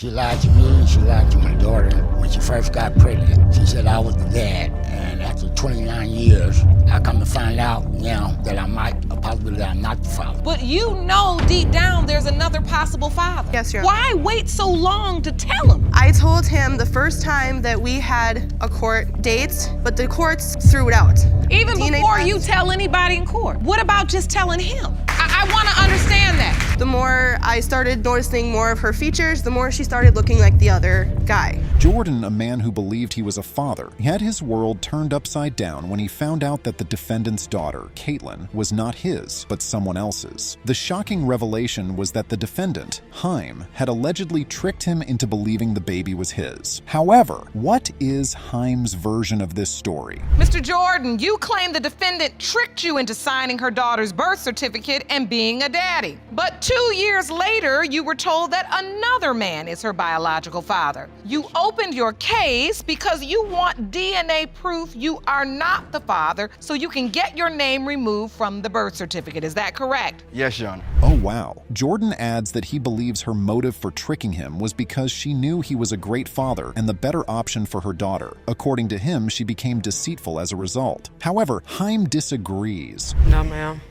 She lied to me, she lied to my daughter. When she first got pregnant, she said I was the dad. And after 29 years, I come to find out now that I might, a possibility that I'm not the father. But you know deep down there's another possible father. Yes, Your Why wait so long to tell him? I told him the first time that we had a court date, but the courts threw it out. Even DNA before test. you tell anybody in court. What about just telling him? I want to understand that. The more I started noticing more of her features, the more she started looking like the other guy. Jordan, a man who believed he was a father, had his world turned upside down when he found out that the defendant's daughter, Caitlin, was not his, but someone else's. The shocking revelation was that the defendant, Haim, had allegedly tricked him into believing the baby was his. However, what is Haim's version of this story? Mr. Jordan, you claim the defendant tricked you into signing her daughter's birth certificate and being a daddy. But 2 years later, you were told that another man is her biological father. You opened your case because you want DNA proof you are not the father so you can get your name removed from the birth certificate. Is that correct? Yes, Your Honor. Oh wow. Jordan adds that he believes her motive for tricking him was because she knew he was a great father and the better option for her daughter. According to him, she became deceitful as a result. However, Haim disagrees. No, ma'am.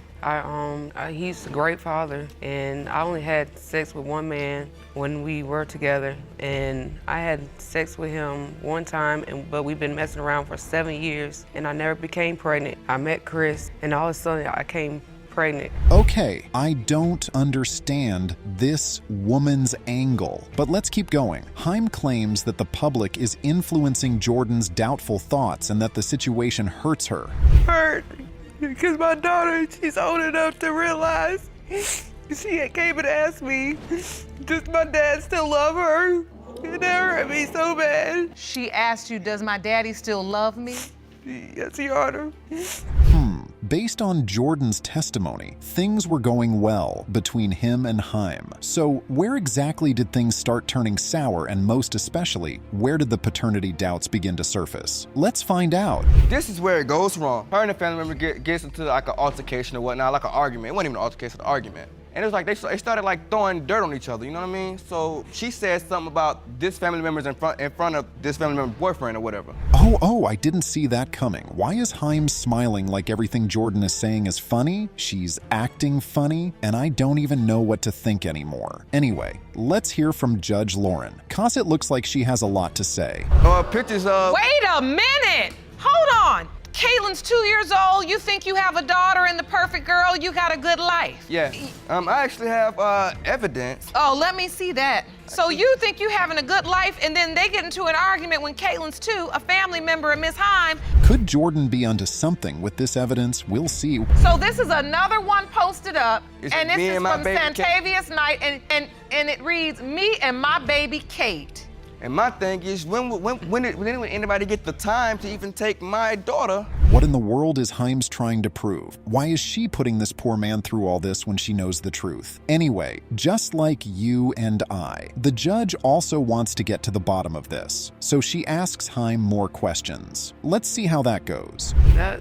He's a great father, and I only had sex with one man when we were together, and I had sex with him one time, but we've been messing around for 7 years, and I never became pregnant. I met Chris, and all of a sudden I came pregnant. Okay, I don't understand this woman's angle, but let's keep going. Haim claims that the public is influencing Jordan's doubtful thoughts and that the situation hurts her. Hurt. Because my daughter, she's old enough to realize. She came and asked me, does my dad still love her? It hurt me so bad. She asked you, does my daddy still love me? Yes, Your Honor. Based on Jordan's testimony, things were going well between him and Haim. So where exactly did things start turning sour, and most especially, where did the paternity doubts begin to surface? Let's find out. This is where it goes wrong. Her and the family member gets into like an altercation or whatnot, like an argument. It wasn't even an altercation, it was an argument. And it was like they started like throwing dirt on each other, you know what I mean? So she said something about this family member's in front of this family member's boyfriend or whatever. Oh, I didn't see that coming. Why is Haim smiling like everything Jordan is saying is funny? She's acting funny, and I don't even know what to think anymore. Anyway, let's hear from Judge Lauren, cause it looks like she has a lot to say. Pictures of... Wait a minute! Hold on! Caitlin's 2 years old, you think you have a daughter and the perfect girl, you got a good life. Yeah, I actually have evidence. Oh, let me see that. So you think you having a good life, and then they get into an argument when Caitlin's 2, a family member of Miss Haim. Could Jordan be onto something with this evidence? We'll see. So this is another one posted up, Is and it this me is and my from baby Santavius Night, and it reads, me and my baby Kate. And my thing is, when did anybody get the time to even take my daughter? What in the world is Haim's trying to prove? Why is she putting this poor man through all this when she knows the truth? Anyway, just like you and I, the judge also wants to get to the bottom of this. So she asks Haim more questions. Let's see how that goes. I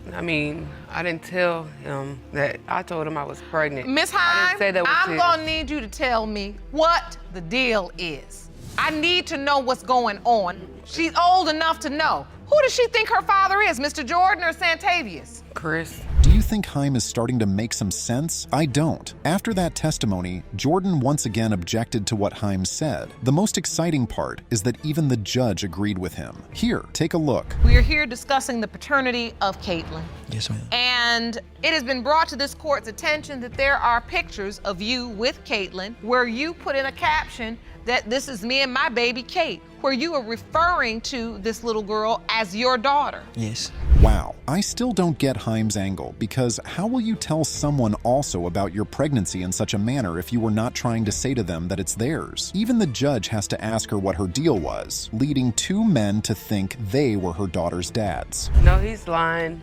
didn't tell him that. I told him I was pregnant. Miss I Haim, didn't say that was I'm it. gonna need you to tell me what the deal is. I need to know what's going on. She's old enough to know. Who does she think her father is, Mr. Jordan or Santavius? Chris. Do you think Haim is starting to make some sense? I don't. After that testimony, Jordan once again objected to what Haim said. The most exciting part is that even the judge agreed with him. Here, take a look. We are here discussing the paternity of Caitlin. Yes, ma'am. And it has been brought to this court's attention that there are pictures of you with Caitlin where you put in a caption that this is me and my baby Kate, where you are referring to this little girl as your daughter. Yes. Wow, I still don't get Haim's angle, because how will you tell someone also about your pregnancy in such a manner if you were not trying to say to them that it's theirs? Even the judge has to ask her what her deal was, leading two men to think they were her daughter's dads. No, he's lying.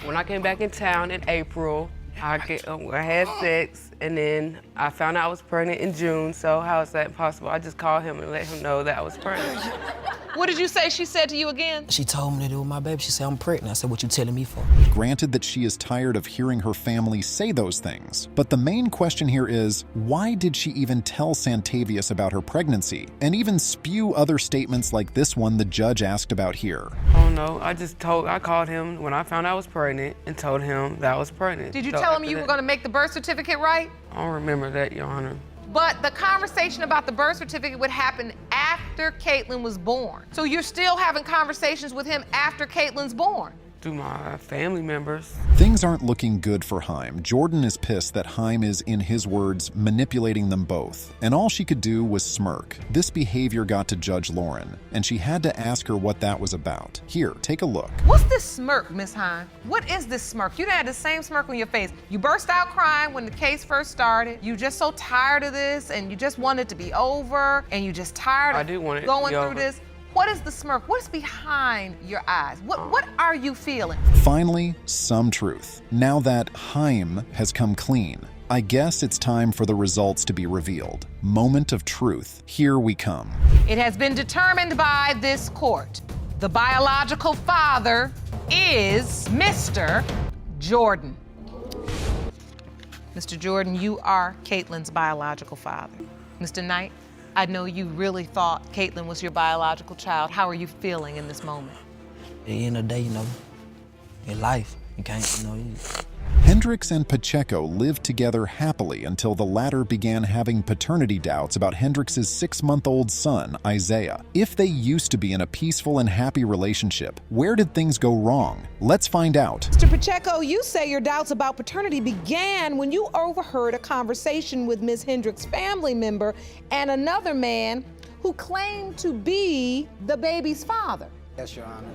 When I came back in town in April, I had sex, and then I found out I was pregnant in June, so how is that possible? I just called him and let him know that I was pregnant. What did you say she said to you again? She told me that it was my baby. She said, I'm pregnant. I said, what you telling me for? Granted that she is tired of hearing her family say those things, but the main question here is, why did she even tell Santavius about her pregnancy, and even spew other statements like this one the judge asked about here? Oh no, I called him when I found out I was pregnant and told him that I was pregnant. Did you So tell him after you were that- going to make the birth certificate right? I don't remember that, Your Honor. But the conversation about the birth certificate would happen after Caitlin was born. So you're still having conversations with him after Caitlin's born. Through my family members. Things aren't looking good for Haim. Jordan is pissed that Haim is, in his words, manipulating them both, and all she could do was smirk. This behavior got to Judge Lauren, and she had to ask her what that was about. Here, take a look. What's this smirk, Miss Haim? What is this smirk? You had the same smirk on your face. You burst out crying when the case first started. You just so tired of this, and you just want it to be over, and you just tired I of do want it to going be through over. this. What is the smirk? What is behind your eyes? What are you feeling? Finally, some truth. Now that Haim has come clean, I guess it's time for the results to be revealed. Moment of truth. Here we come. It has been determined by this court. The biological father is Mr. Jordan. Mr. Jordan, you are Caitlin's biological father. Mr. Knight, I know you really thought Caitlin was your biological child. How are you feeling in this moment? At the end of the day, in life, you can't, Hendricks and Pacheco lived together happily until the latter began having paternity doubts about Hendricks' 6-month-old son, Isaiah. If they used to be in a peaceful and happy relationship, where did things go wrong? Let's find out. Mr. Pacheco, you say your doubts about paternity began when you overheard a conversation with Ms. Hendricks' family member and another man who claimed to be the baby's father. Yes, Your Honor.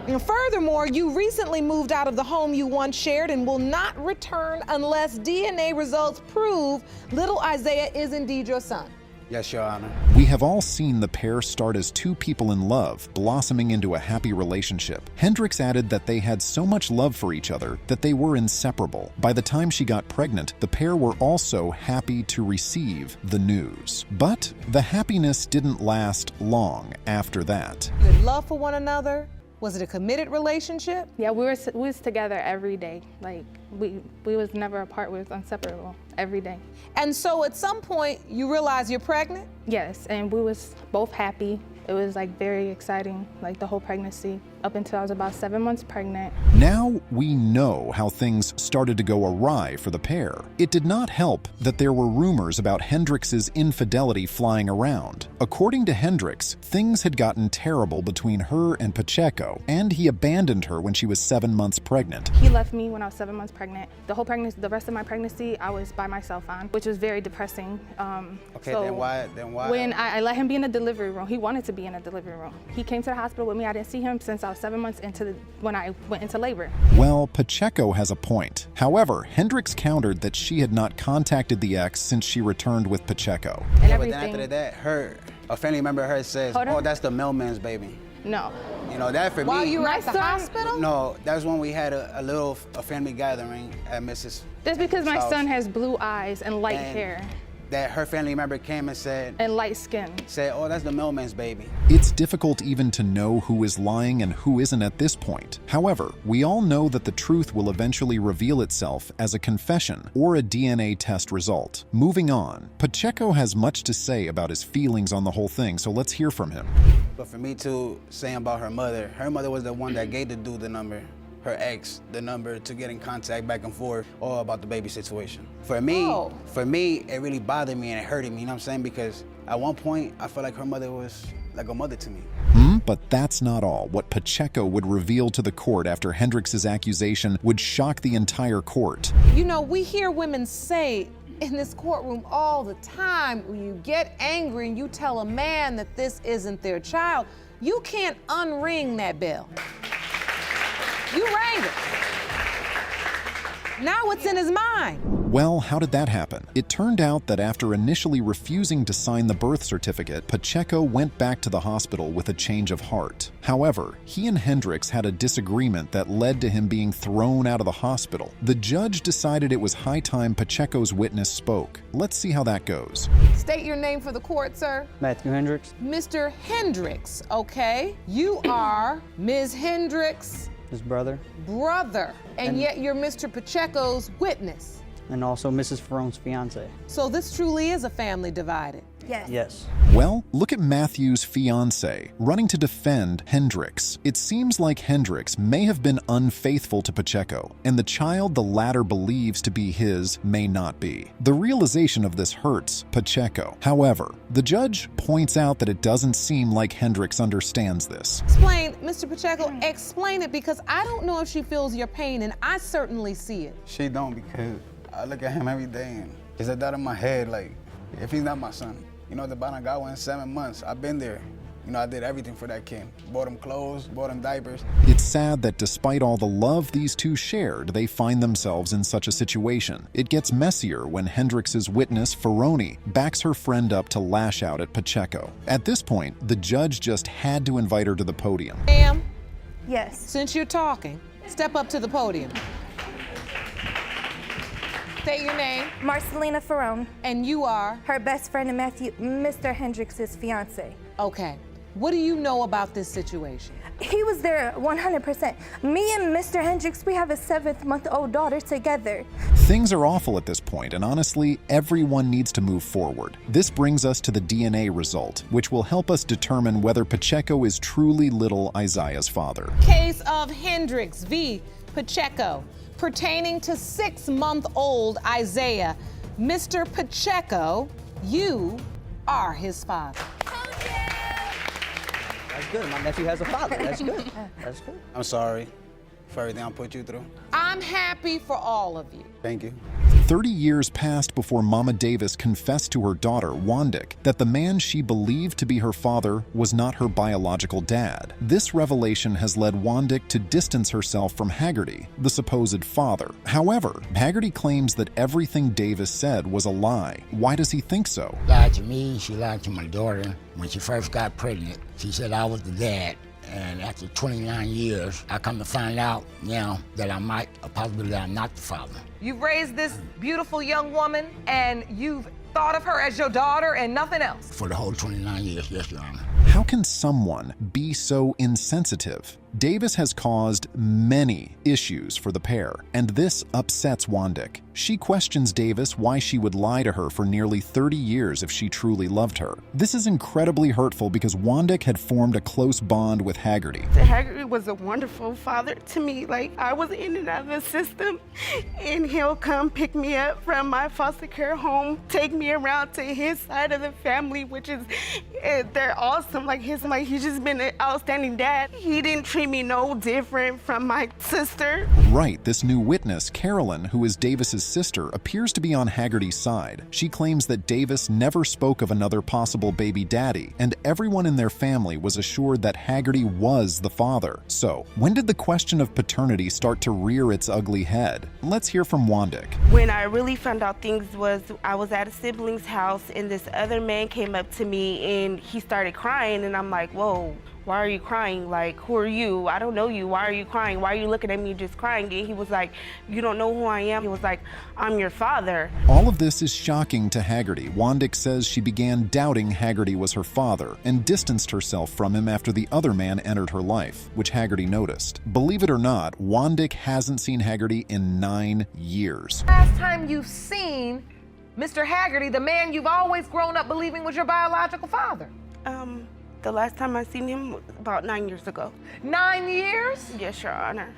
And furthermore, you recently moved out of the home you once shared and will not return unless DNA results prove little Isaiah is indeed your son. Yes, Your Honor. We have all seen the pair start as two people in love, blossoming into a happy relationship. Hendricks added that they had so much love for each other that they were inseparable. By the time she got pregnant, the pair were also happy to receive the news. But the happiness didn't last long after that. You had love for one another. Was it a committed relationship? Yeah, we was together every day. Like we was never apart. We was inseparable every day. And so at some point you realize you're pregnant? Yes, and we was both happy. It was like very exciting, like the whole pregnancy, up until I was about 7 months pregnant. Now we know how things started to go awry for the pair. It did not help that there were rumors about Hendricks' infidelity flying around. According to Hendricks, things had gotten terrible between her and Pacheco, and he abandoned her when she was 7 months pregnant. He left me when I was 7 months pregnant. The whole pregnancy, the rest of my pregnancy, I was by myself on, which was very depressing. Okay, so then why? When I let him be in the delivery room, he wanted to be in a delivery room. He came to the hospital with me. I didn't see him since I was 7 months when I went into labor. Well, Pacheco has a point. However, Hendricks countered that she had not contacted the ex since she returned with Pacheco. And Yeah, but then everything. after that, a family member of hers says, Hold on. "Oh, that's the mailman's baby." No. You know, that for While me. you were My at the son- hospital? No, that's when we had a family gathering at Mrs. That's because my house. son has blue eyes and light And hair That her family member came and said, and light skin. "Oh, that's the mailman's baby." It's difficult even to know who is lying and who isn't at this point. However, we all know that the truth will eventually reveal itself as a confession or a DNA test result. Moving on, Pacheco has much to say about his feelings on the whole thing, so let's hear from him. But for me to saying about her mother was the one that gave the dude the number. Her ex, the number to get in contact back and forth, all about the baby situation. For me, it really bothered me and it hurted me, you know what I'm saying? Because at one point, I felt like her mother was like a mother to me. But that's not all. What Pacheco would reveal to the court after Hendricks' accusation would shock the entire court. You know, we hear women say in this courtroom all the time, when you get angry and you tell a man that this isn't their child, you can't unring that bell. You rang it. Now what's in his mind? Well, how did that happen? It turned out that after initially refusing to sign the birth certificate, Pacheco went back to the hospital with a change of heart. However, he and Hendricks had a disagreement that led to him being thrown out of the hospital. The judge decided it was high time Pacheco's witness spoke. Let's see how that goes. State your name for the court, sir. Matthew Hendricks. Mr. Hendricks, okay? You are Ms. Hendricks' His brother. brother, and yet you're Mr. Pacheco's witness. And also Mrs. Ferrone's fiance. So this truly is a family divided. Yes. Yes. Well, look at Matthew's fiance running to defend Hendricks. It seems like Hendricks may have been unfaithful to Pacheco, and the child the latter believes to be his may not be. The realization of this hurts Pacheco. However, the judge points out that it doesn't seem like Hendricks understands this. Explain, Mr. Pacheco, explain it, because I don't know if she feels your pain, and I certainly see it. She don't, because I look at him every day and there's a doubt in my head, like, if he's not my son. You know, the bond I got one in 7 months. I've been there. You know, I did everything for that kid. Bought him clothes, bought him diapers. It's sad that despite all the love these two shared, they find themselves in such a situation. It gets messier when Hendricks' witness, Ferrone, backs her friend up to lash out at Pacheco. At this point, the judge just had to invite her to the podium. Ma'am, Yes. since you're talking, step up to the podium. State your name, Marcelina Ferrone, and you are, her best friend and Mr. Hendricks' fiance. okay. What do you know about this situation? He was there 100%. Me and Mr. Hendricks, we have a 7-month-old daughter together. Things are awful at this point, and honestly, everyone needs to move forward. This brings us to the DNA result, which will help us determine whether Pacheco is truly little Isaiah's father. Case of Hendricks v. Pacheco, pertaining to 6-month-old Isaiah. Mr. Pacheco, you are his father. That's good. My nephew has a father. That's good. That's good. I'm sorry for everything I put you through. I'm happy for all of you. Thank you. 30 years passed before Mama Davis confessed to her daughter, Wandick, that the man she believed to be her father was not her biological dad. This revelation has led Wandick to distance herself from Haggerty, the supposed father. However, Haggerty claims that everything Davis said was a lie. Why does he think so? Lied to me, she lied to my daughter. When she first got pregnant, she said I was the dad. And after 29 years, I come to find out now that I'm not the father. You've raised this beautiful young woman, and you've thought of her as your daughter and nothing else. For the whole 29 years, yes, Your Honor. How can someone be so insensitive? Davis has caused many issues for the pair, and this upsets Wandick. She questions Davis why she would lie to her for nearly 30 years if she truly loved her. This is incredibly hurtful because Wandick had formed a close bond with Haggerty. Haggerty was a wonderful father to me. Like, I was in and out of the system, and he'll come pick me up from my foster care home, take me around to his side of the family, which is, they're awesome. Like, he's just been an outstanding dad. He didn't treat me no different from my sister. Right, this new witness, Carolyn, who is Davis's sister, appears to be on Haggerty's side. She claims that Davis never spoke of another possible baby daddy, and everyone in their family was assured that Haggerty was the father. So, when did the question of paternity start to rear its ugly head? Let's hear from Wandick. When I really found out things was I was at a sibling's house, and this other man came up to me and he started crying, and I'm like, whoa. Why are you crying? Like, who are you? I don't know you. Why are you crying? Why are you looking at me just crying? And he was like, you don't know who I am? He was like, I'm your father. All of this is shocking to Haggerty. Wandick says she began doubting Haggerty was her father and distanced herself from him after the other man entered her life, which Haggerty noticed. Believe it or not, Wandick hasn't seen Haggerty in 9 years. Last time you've seen Mr. Haggerty, the man you've always grown up believing was your biological father? The last time I seen him was about 9 years ago. 9 years? Yes, Your Honor.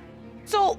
So,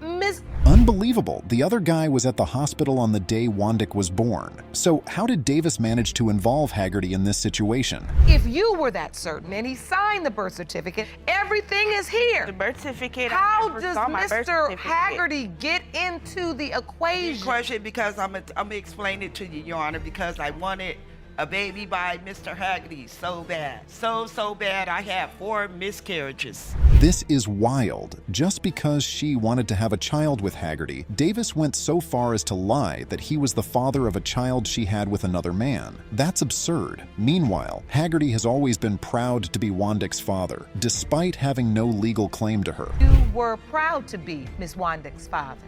Miss... Unbelievable. The other guy was at the hospital on the day Wandick was born. So how did Davis manage to involve Haggerty in this situation? If you were that certain and he signed the birth certificate, everything is here. The birth certificate. How does Mr. Haggerty get into the equation? Question, because I'm gonna explain it to you, Your Honor, because I wanted a baby by Mr. Haggerty so bad. So bad, I had 4 miscarriages. This is wild. Just because she wanted to have a child with Haggerty, Davis went so far as to lie that he was the father of a child she had with another man. That's absurd. Meanwhile, Haggerty has always been proud to be Wandick's father, despite having no legal claim to her. You were proud to be Miss Wandick's father.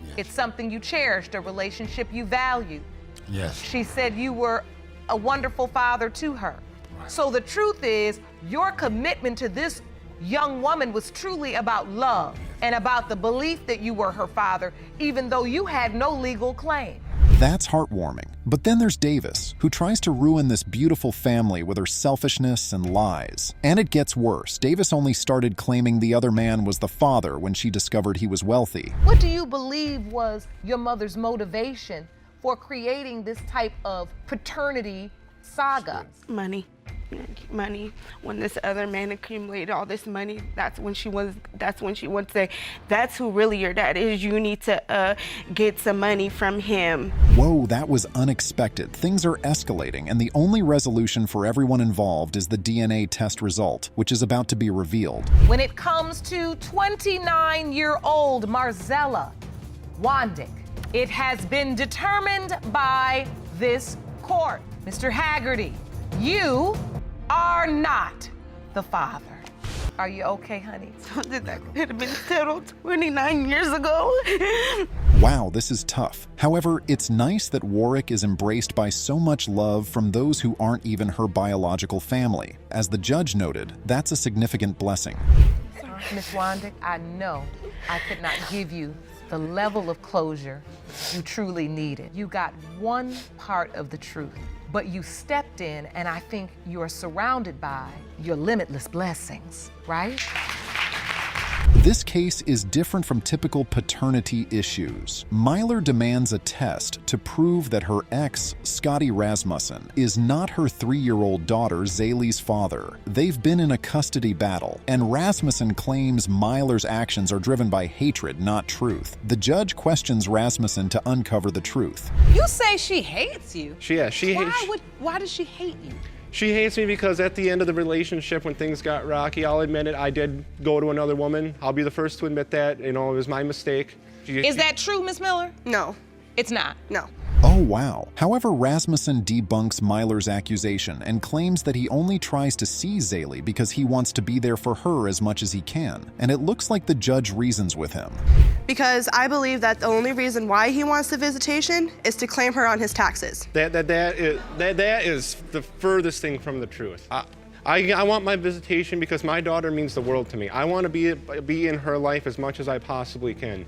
Yes. It's something you cherished, a relationship you valued. Yes. She said you were a wonderful father to her. Right. So the truth is, your commitment to this young woman was truly about love and about the belief that you were her father, even though you had no legal claim. That's heartwarming. But then there's Davis, who tries to ruin this beautiful family with her selfishness and lies. And it gets worse. Davis only started claiming the other man was the father when she discovered he was wealthy. What do you believe was your mother's motivation for creating this type of paternity saga? Money. When this other man accumulated all this money, that's when she would say, that's who really your dad is. You need to get some money from him. Whoa, that was unexpected. Things are escalating, and the only resolution for everyone involved is the DNA test result, which is about to be revealed. When it comes to 29-year-old Marzella Wandick, it has been determined by this court. Mr. Haggerty, you are not the father. Are you okay, honey? Something that could have been settled 29 years ago. Wow, this is tough. However, it's nice that Warwick is embraced by so much love from those who aren't even her biological family. As the judge noted, that's a significant blessing. Miss Wandick, I know I could not give you the level of closure you truly needed. You got one part of the truth, but you stepped in, and I think you're surrounded by your limitless blessings, right? This case is different from typical paternity issues. Myler demands a test to prove that her ex, Scotty Rasmussen, is not her 3-year-old daughter, Zaylee's father. They've been in a custody battle, and Rasmussen claims Myler's actions are driven by hatred, not truth. The judge questions Rasmussen to uncover the truth. You say she hates you? Why does she hate you? She hates me because at the end of the relationship, when things got rocky, I'll admit it, I did go to another woman. I'll be the first to admit that. You know, it was my mistake. Is that true, Miss Miller? No. It's not? No. Oh, wow. However, Rasmussen debunks Myler's accusation and claims that he only tries to see Zaylee because he wants to be there for her as much as he can. And it looks like the judge reasons with him. Because I believe that the only reason why he wants the visitation is to claim her on his taxes. That is the furthest thing from the truth. I want my visitation because my daughter means the world to me. I want to be in her life as much as I possibly can.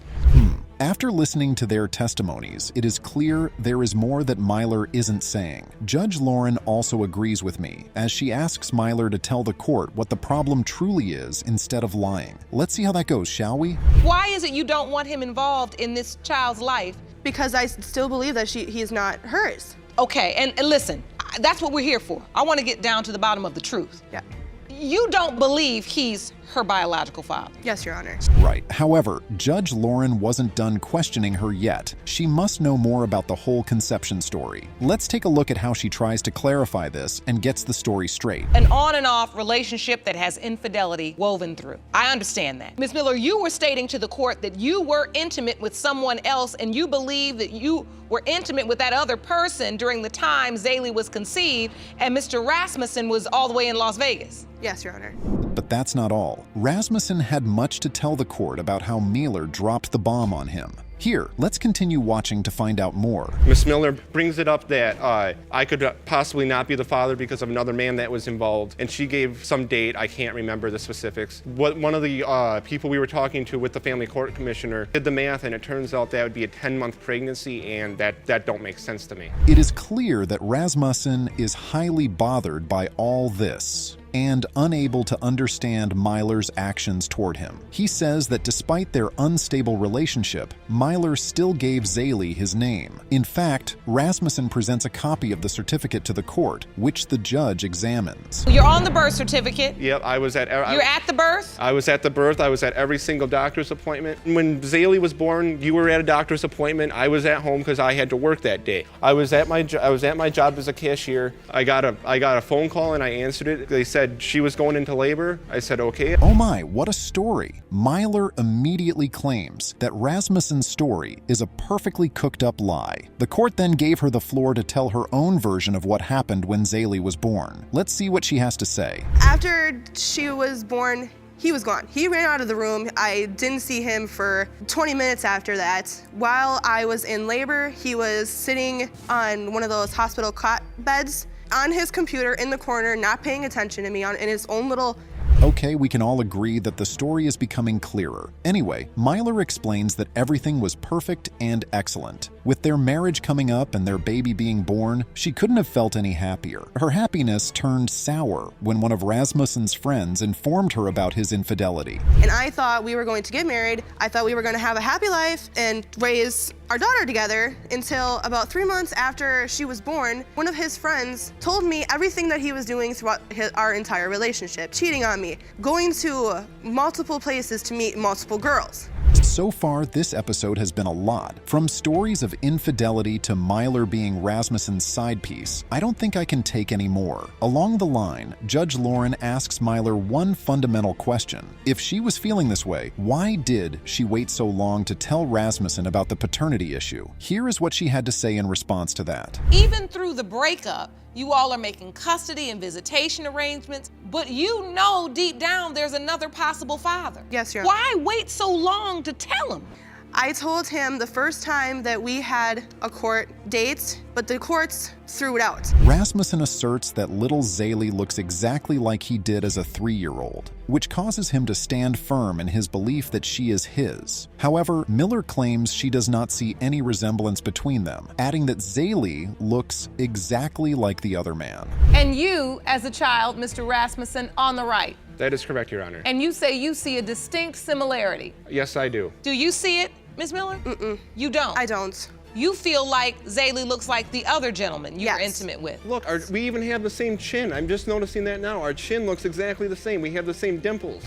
After listening to their testimonies, it is clear there is more that Myler isn't saying. Judge Lauren also agrees with me, as she asks Myler to tell the court what the problem truly is instead of lying. Let's see how that goes, shall we? Why is it you don't want him involved in this child's life? Because I still believe that he is not hers. Okay, and listen, that's what we're here for. I want to get down to the bottom of the truth. Yeah. You don't believe he's her biological father? Yes, Your Honor. Right. However, Judge Lauren wasn't done questioning her yet. She must know more about the whole conception story. Let's take a look at how she tries to clarify this and gets the story straight. An on and off relationship that has infidelity woven through. I understand that. Ms. Miller, you were stating to the court that you were intimate with someone else, and you believe that you were intimate with that other person during the time Zaylee was conceived and Mr. Rasmussen was all the way in Las Vegas. Yes, Your Honor. But that's not all. Rasmussen had much to tell the court about how Myler dropped the bomb on him. Here, let's continue watching to find out more. Miss Miller brings it up that I could possibly not be the father because of another man that was involved, and she gave some date. I can't remember the specifics. One of the people we were talking to with the family court commissioner did the math, and it turns out that would be a 10-month pregnancy, and that don't make sense to me. It is clear that Rasmussen is highly bothered by all this and unable to understand Myler's actions toward him. He says that despite their unstable relationship, Myler still gave Zaylee his name. In fact, Rasmussen presents a copy of the certificate to the court, which the judge examines. You're on the birth certificate. Yep, I was at... You're at the birth? I was at the birth. I was at every single doctor's appointment. When Zaylee was born, you were at a doctor's appointment. I was at home because I had to work that day. I was at my job as a cashier. I got a phone call and I answered it. They said said she was going into labor. I said, okay. Oh my, what a story. Myler immediately claims that Rasmussen's story is a perfectly cooked up lie. The court then gave her the floor to tell her own version of what happened when Zaylee was born. Let's see what she has to say. After she was born, he was gone. He ran out of the room. I didn't see him for 20 minutes after that. While I was in labor, he was sitting on one of those hospital cot beds on his computer in the corner, not paying attention to me in his own little. Okay, we can all agree that the story is becoming clearer. Anyway, Myler explains that everything was perfect and excellent. With their marriage coming up and their baby being born, she couldn't have felt any happier. Her happiness turned sour when one of Rasmussen's friends informed her about his infidelity. And I thought we were going to get married. I thought we were going to have a happy life and raise our daughter together until about 3 months after she was born, one of his friends told me everything that he was doing throughout our entire relationship, cheating on me, going to multiple places to meet multiple girls. So far, this episode has been a lot. From stories of infidelity to Myler being Rasmussen's side piece, I don't think I can take any more. Along the line, Judge Lauren asks Myler one fundamental question. If she was feeling this way, why did she wait so long to tell Rasmussen about the paternity issue? Here is what she had to say in response to that. Even through the breakup, you all are making custody and visitation arrangements, but you know deep down there's another possible father. Yes, Your Honor. Why wait so long to tell him? I told him the first time that we had a court date, but the courts threw it out. Rasmussen asserts that little Zaylee looks exactly like he did as a 3-year-old, which causes him to stand firm in his belief that she is his. However, Miller claims she does not see any resemblance between them, adding that Zaylee looks exactly like the other man. And you, as a child, Mr. Rasmussen, on the right. That is correct, Your Honor. And you say you see a distinct similarity. Yes, I do. Do you see it, Ms. Miller? Mm-mm. You don't? I don't. You feel like Zaylee looks like the other gentleman you were intimate with. Look, we even have the same chin. I'm just noticing that now. Our chin looks exactly the same. We have the same dimples.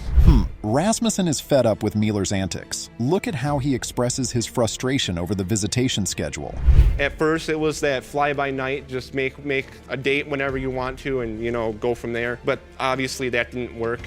Rasmussen is fed up with Myler's antics. Look at how he expresses his frustration over the visitation schedule. At first, it was that fly-by-night, just make a date whenever you want to and, go from there. But obviously that didn't work.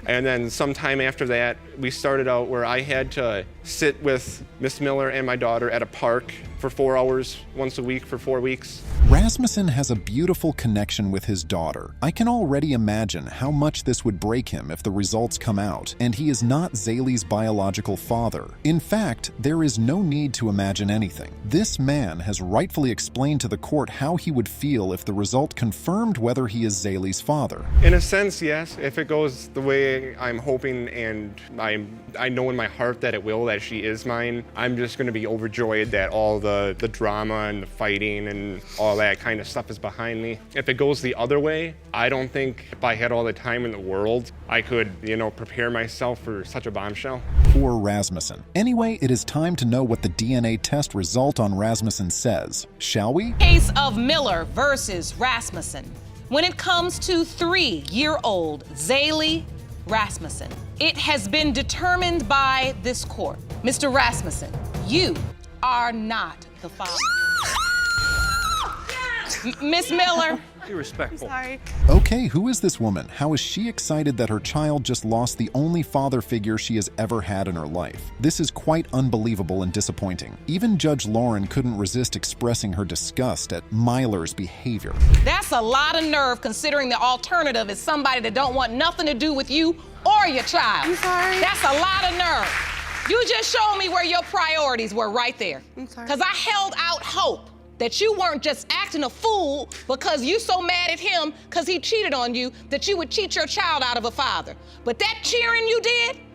And then sometime after that, we started out where I had to sit with Miss Miller and my daughter at a park for 4 hours once a week for 4 weeks. Rasmussen has a beautiful connection with his daughter. I can already imagine how much this would break him if the results come out, and he is not Zaylee's biological father. In fact, there is no need to imagine anything. This man has rightfully explained to the court how he would feel if the result confirmed whether he is Zaylee's father. In a sense, yes. If it goes the way I'm hoping and I know in my heart that it will, that she is mine, I'm just going to be overjoyed that all the drama and the fighting and all that kind of stuff is behind me. If it goes the other way, I don't think if I had all the time in the world, I could, prepare myself for such a bombshell. Poor Rasmussen. Anyway, it is time to know what the DNA test result on Rasmussen says. Shall we? Case of Miller versus Rasmussen. When it comes to 3-year-old Zaylee Rasmussen, it has been determined by this court. Mr. Rasmussen, you are not the father. Miss Miller. Be respectful. Sorry. Okay, who is this woman? How is she excited that her child just lost the only father figure she has ever had in her life? This is quite unbelievable and disappointing. Even Judge Lauren couldn't resist expressing her disgust at Myler's behavior. That's a lot of nerve considering the alternative is somebody that don't want nothing to do with you or your child. I'm sorry. That's a lot of nerve. You just showed me where your priorities were right there. I'm sorry. Because I held out hope that you weren't just acting a fool because you so mad at him because he cheated on you that you would cheat your child out of a father. But that cheering you did,